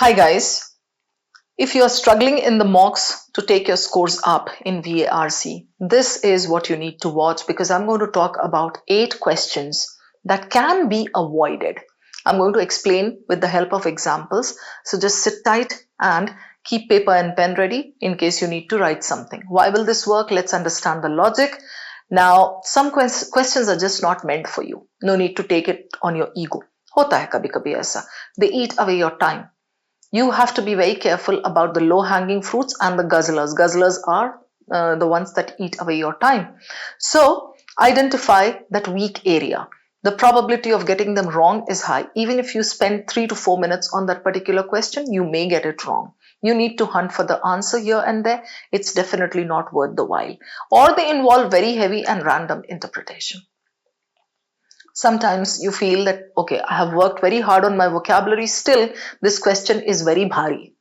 Hi guys, if you are struggling in the mocks to take your scores up in VARC, this is what you need to watch because I'm going to talk about 8 questions that can be avoided. I'm going to explain with the help of examples, so just sit tight and keep paper and pen ready in case you need to write something. Why will this work? Let's understand the logic. Now, some questions are just not meant for you. No need to take it on your ego. होता है कभी कभी ऐसा. They eat away your time. You have to be very careful about the low-hanging fruits and the guzzlers. Guzzlers are the ones that eat away your time. So identify that weak area. The probability of getting them wrong is high. Even if you spend 3 to 4 minutes on that particular question, you may get it wrong. You need to hunt for the answer here and there. It's definitely not worth the while. Or they involve very heavy and random interpretation. Sometimes you feel that, okay, I have worked very hard on my vocabulary, still this question is very bhari.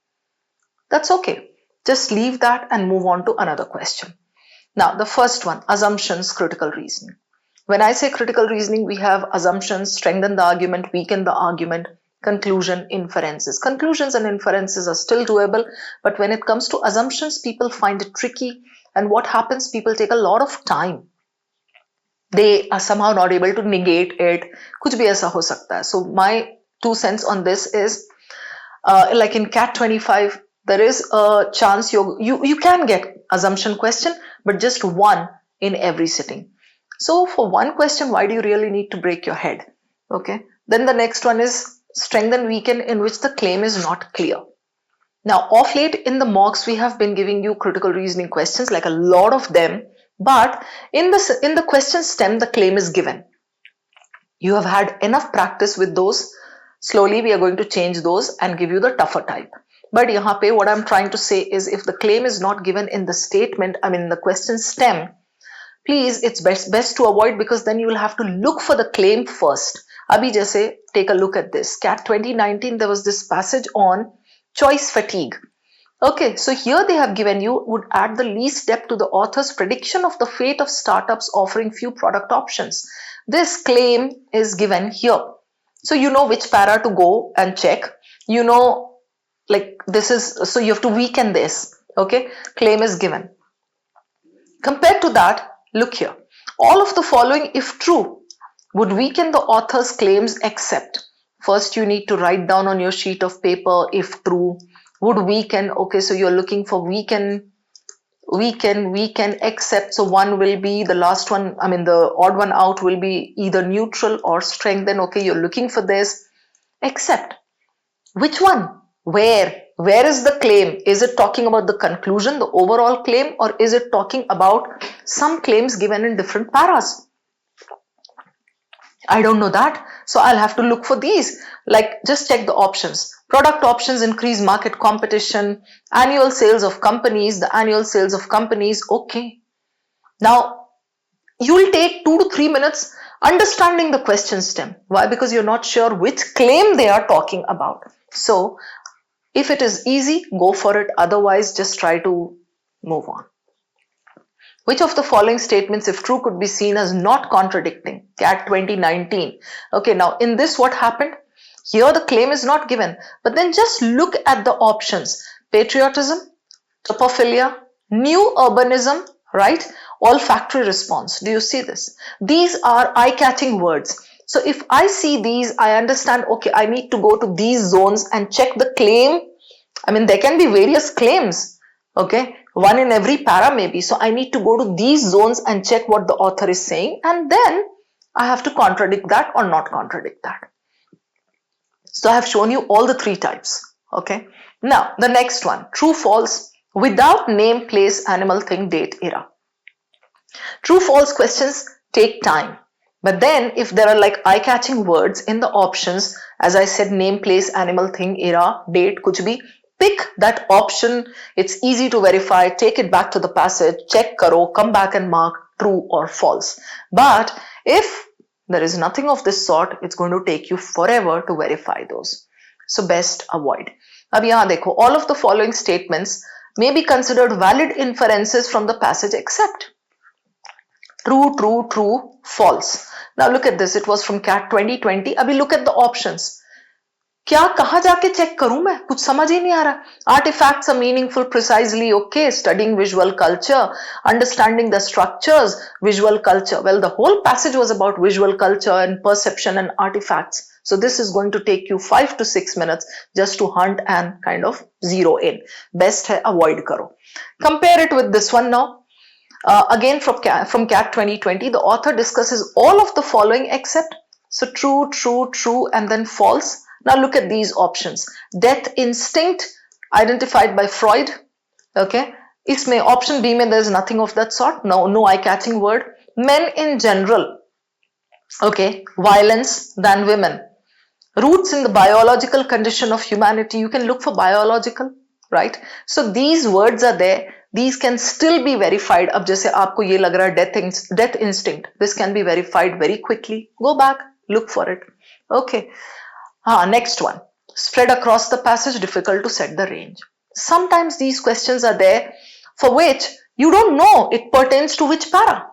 That's okay. Just leave that and move on to another question. Now, the first one, assumptions, critical reasoning. When I say critical reasoning, we have assumptions, strengthen the argument, weaken the argument, conclusion, inferences. Conclusions and inferences are still doable, but when it comes to assumptions, people find it tricky. And what happens? People take a lot of time. They are somehow not able to negate it. कुछ भी ऐसा हो सकता है. So my 2 cents on this is like in CAT 25, there is a chance you can get assumption question, but just one in every sitting. So for one question, why do you really need to break your head? Okay. Then the next one is strengthen, weaken, in which the claim is not clear. Now, of late in the mocks, we have been giving you critical reasoning questions, like a lot of them. But in the question stem, the claim is given. You have had enough practice with those. Slowly, we are going to change those and give you the tougher type. But yahan pe, what I'm trying to say is, if the claim is not given in the statement, the question stem, please, it's best to avoid, because then you will have to look for the claim first. Abhi jaise, take a look at this. CAT 2019, there was this passage on choice fatigue. Okay, so here they have given you would add the least step to the author's prediction of the fate of startups offering few product options. This claim is given here. So you know which para to go and check. You know, like this is, so you have to weaken this. Okay, claim is given. Compared to that, look here. All of the following, if true, would weaken the author's claims except. First, you need to write down on your sheet of paper, if true. Would weaken, okay, so you're looking for weaken, except, so one will be the last one, the odd one out will be either neutral or strengthen, okay, you're looking for this, except, which one, where is the claim? Is it talking about the conclusion, the overall claim, or is it talking about some claims given in different paras? I don't know that, so I'll have to look for these. Like, just check the options. Product options increase market competition, annual sales of companies, the annual sales of companies, okay. Now, you will take 2 to 3 minutes understanding the question stem. Why? Because you're not sure which claim they are talking about. So, if it is easy, go for it. Otherwise, just try to move on. Which of the following statements, if true, could be seen as not contradicting? CAT 2019. Okay, now in this, what happened? Here the claim is not given, but then just look at the options. Patriotism, topophilia, new urbanism, right? Olfactory response. Do you see this? These are eye-catching words. So if I see these, I understand, okay, I need to go to these zones and check the claim. There can be various claims, okay? One in every para maybe. So I need to go to these zones and check what the author is saying, and then I have to contradict that or not contradict that. So I have shown you all the 3 types, okay? Now, the next one, true, false, without name, place, animal, thing, date, era. True, false questions take time. But then if there are like eye-catching words in the options, as I said, name, place, animal, thing, era, date, kuch bhi, pick that option. It's easy to verify. Take it back to the passage, check karo, come back and mark true or false. But if there is nothing of this sort, it's going to take you forever to verify those. So best avoid. Ab yahan dekho, all of the following statements may be considered valid inferences from the passage except. True, true, true, false. Now look at this. It was from CAT 2020. Abhi look at the options. क्या कहाँ जाके check करूं मैं, कुछ समझ ही नहीं आ रहा. Artifacts are meaningful precisely, okay, studying visual culture, understanding the structures, visual culture. Well, the whole passage was about visual culture and perception and artifacts. So this is going to take you 5 to 6 minutes just to hunt and kind of zero in. Best hai avoid karo. Compare it with this one now. Again from CAT 2020, the author discusses all of the following except, so true, true, true, and then false. Now look at these options. Death instinct identified by Freud. Okay. Isme option B mein there is nothing of that sort. No eye-catching word. Men in general. Okay. Violence than women. Roots in the biological condition of humanity. You can look for biological, right? So these words are there. These can still be verified. अब जैसे आपको ये लग रहा है death instinct. This can be verified very quickly. Go back, look for it. Okay. Next one. Spread across the passage, difficult to set the range. Sometimes these questions are there for which you don't know it pertains to which para.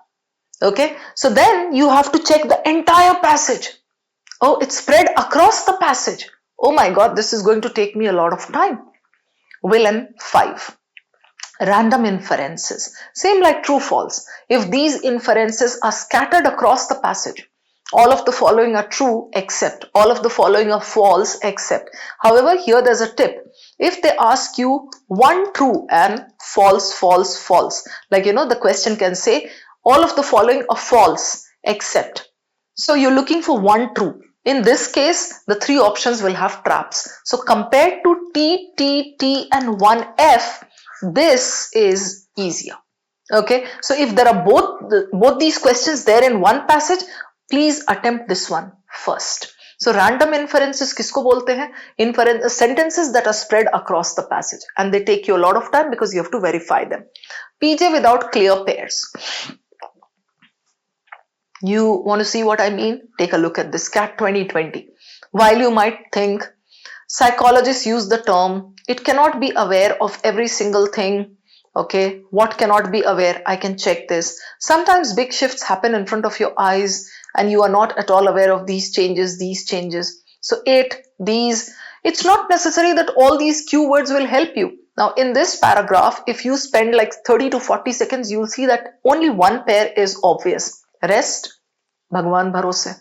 Okay. So then you have to check the entire passage. Oh, it's spread across the passage. Oh my God, this is going to take me a lot of time. Villain 5. Random inferences. Same like true false. If these inferences are scattered across the passage, all of the following are true except, all of the following are false except. However, here there's a tip. If they ask you one true and false, false, false, like the question can say all of the following are false except. So you're looking for one true. In this case, the three options will have traps. So compared to T, T, T and 1F, this is easier. Okay. So if there are both these questions there in one passage, please attempt this one first. So random inferences kisko bolte hain? Sentences that are spread across the passage and they take you a lot of time because you have to verify them. PJ without clear pairs. You want to see what I mean? Take a look at this CAT 2020. While you might think psychologists use the term, it cannot be aware of every single thing. Okay, what cannot be aware? I can check this. Sometimes big shifts happen in front of your eyes and you are not at all aware of these changes. So it's not necessary that all these keywords will help you. Now in this paragraph, if you spend like 30 to 40 seconds, you'll see that only one pair is obvious. Rest, Bhagwan Bharose.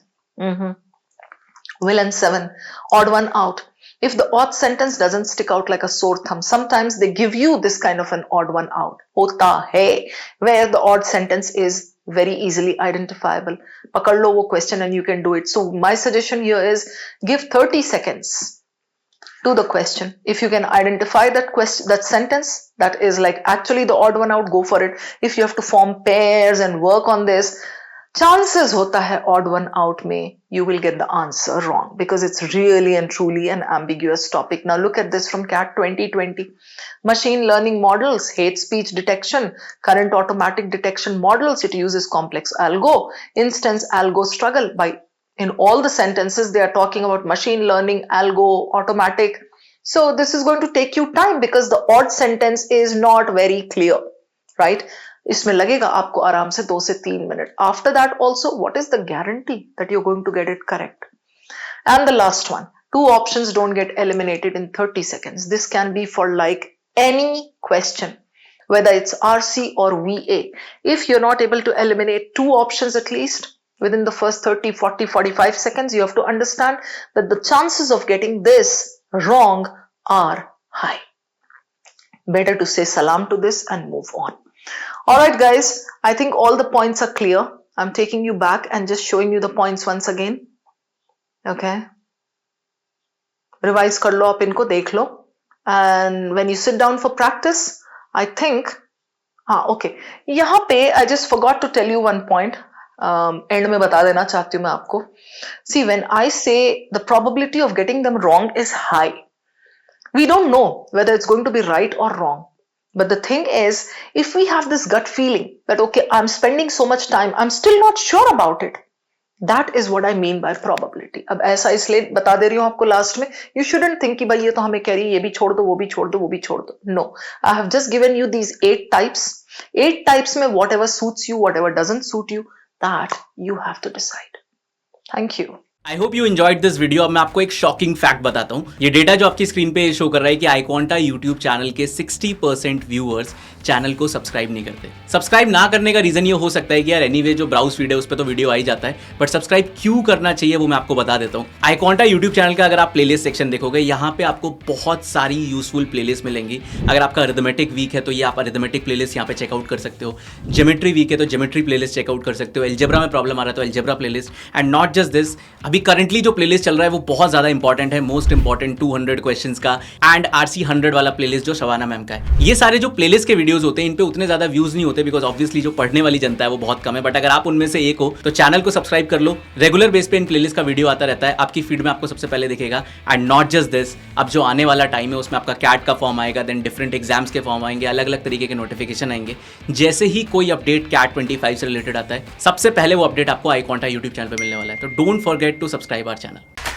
Villain 7, odd one out. If the odd sentence doesn't stick out like a sore thumb, sometimes they give you this kind of an odd one out. Hota hai, where the odd sentence is very easily identifiable. Pakad lo wo question and you can do it. So my suggestion here is give 30 seconds to the question. If you can identify that sentence that is like actually the odd one out, go for it. If you have to form pairs and work on this, chances hota hai odd one out mein you will get the answer wrong because it's really and truly an ambiguous topic. Now look at this from CAT 2020. Machine learning models, hate speech detection, current automatic detection models, it uses complex algo. Instance algo struggle. In all the sentences they are talking about machine learning, algo, automatic. So this is going to take you time because the odd sentence is not very clear, right? इसमें लगेगा आपको आराम से 2 से 3 minute. After that also, what is the guarantee that you're going to get it correct? And the last one, 2 options don't get eliminated in 30 seconds. This can be for like any question, whether it's RC or VA. If you're not able to eliminate 2 options at least within the first 30, 40, 45 seconds, you have to understand that the chances of getting this wrong are high. Better to say salam to this and move on. Alright guys, I think all the points are clear. I'm taking you back and just showing you the points once again. Okay. Revise kar lo, aap inko dekh lo. And when you sit down for practice, I think, okay. Yahan pe, I just forgot to tell you one point. End mein bata dena chahti hu main aapko. See, when I say the probability of getting them wrong is high, we don't know whether it's going to be right or wrong. But the thing is, if we have this gut feeling that, okay, I'm spending so much time, I'm still not sure about it. That is what I mean by probability. अब ऐसा इसलिए बता दे रही हूँ आपको last में, you shouldn't think कि भाई ये तो हमें कह रही है, ये भी छोड़ दो, वो भी छोड़ दो, वो भी छोड़ दो. No, I have just given you these 8 types. 8 types में whatever suits you, whatever doesn't suit you, that you have to decide. Thank you. I hope you enjoyed this video. अब मैं आपको एक शॉकिंग फैक्ट बताता हूँ। ये data जो आपकी स्क्रीन पे शो कर रहा है कि iQuanta यूट्यूब चैनल के 60% व्यूअर्स चैनल को सब्सक्राइब नहीं करते। सब्सक्राइब ना करने का रीजन ये हो सकता है कि यार एनीवे जो ब्राउज फीड है उस पर तो वीडियो आ ही जाता है, बट सब्सक्राइब क्यों करना चाहिए वो मैं आपको बता देता हूँ। iQuanta यूट्यूब चैनल का अगर आप प्लेलिस्ट सेक्शन देखोगे, यहाँ पे आपको बहुत सारी यूजफुल प्लेलिस्ट मिलेंगी। अगर आपका अरिथमेटिक वीक है तो ये आप अरिथमेटिक प्लेलिस्ट यहाँ पे चेकआउट कर सकते हो। ज्योमेट्री वीक है तो ज्योमेट्री प्लेलिस्ट चेकआउट कर सकते हो। अलजेब्रा में प्रॉब्लम आ रहा है तो algebra playlist. And not just this, अभी करंटली जो प्लेलिस्ट चल रहा है वो बहुत ज्यादा इंपॉर्टेंट है, मोस्ट इंपॉर्टेंट 200 क्वेश्चंस का एंड RC 100 वाला प्लेलिस्ट जो शबाना मैम का है। ये सारे जो प्लेलिस्ट के वीडियोस होते हैं इन पे उतने ज्यादा व्यूज नहीं होते, बिकॉज ऑब्वियसली जो पढ़ने वाली जनता है वो बहुत कम है। बट अगर आप उनमें से एक हो तो चैनल को सब्सक्राइब कर लो। रेगुलर बेस पे इन प्लेलिस्ट का वीडियो आता रहता है, आपकी फीड में आपको सबसे पहले दिखेगा। एंड नॉट जस्ट दिस, अब जो आने वाला टाइम है उसमें आपका कैट का फॉर्म आएगा, देन डिफरेंट एग्जाम्स के फॉर्म आएंगे, अलग अलग तरीके के नोटिफिकेशन आएंगे। जैसे ही कोई अपडेट कैट 25 से रिलेटेड आता है, सबसे पहले वो अपडेट आपको iQuanta यूट्यूब चैनल पर मिलने वाला है। तो don't forget to subscribe our channel.